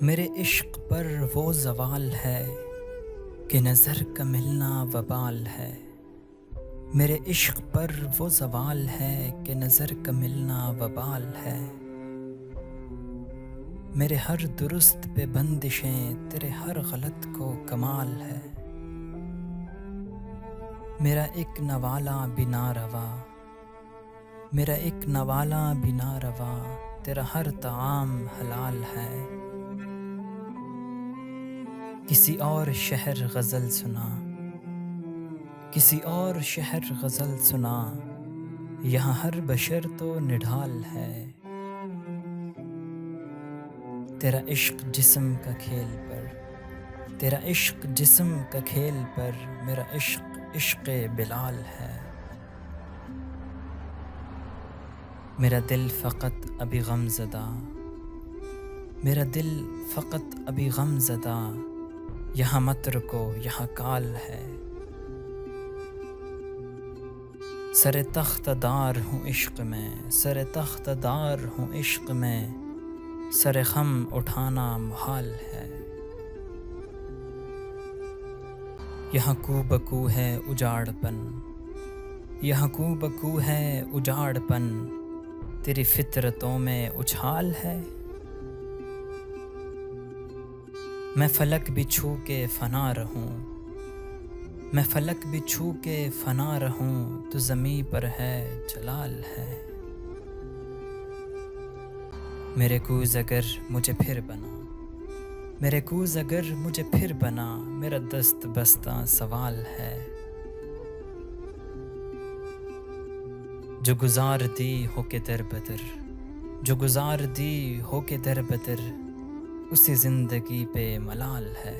मेरे इश्क पर वो ज़वाल है कि नज़र का मिलना वबाल है। मेरे इश्क पर वो ज़वाल है कि नज़र का मिलना वबाल है। मेरे हर दुरुस्त पे बंदिशें तेरे हर गलत को कमाल है। मेरा एक नवाला बिना रवा, मेरा एक नवाला बिना रवा, तेरा हर ताम हलाल है। किसी और शहर गज़ल सुना, किसी और शहर गज़ल सुना, यहाँ हर बशर तो निढाल है। तेरा इश्क जिस्म का खेल पर, तेरा इश्क जिस्म का खेल पर, मेरा इश्क इश्क़े बिलाल है। मेरा दिल फ़क़त अभी गमज़दा, मेरा दिल फ़क़त अभी गमज़दा, यहाँ मत रुको यहाँ काल है। सरे तख्तदार हूँ इश्क में, सरे तख्तदार हूँ इश्क में, सरे ख़म उठाना मुहाल है। यहाँ कू बकू है उजाड़पन, यहाँ कू बकू है उजाड़पन, तेरी फितरतों में उछाल है। मैं फलक भी छू के फ़ना रहूं, मैं फलक भी छू के फ़ना रहूं, तो ज़मीं पर है जलाल है। मेरे कूज़ अगर मुझे फिर बना, मेरे कूज़ अगर मुझे फिर बना, मेरा दस्त बस्ता सवाल है। जो गुज़ार दी हो के दर बदर, जो गुज़ार दी हो के दर बदर, उसी ज़िंदगी पे मलाल है।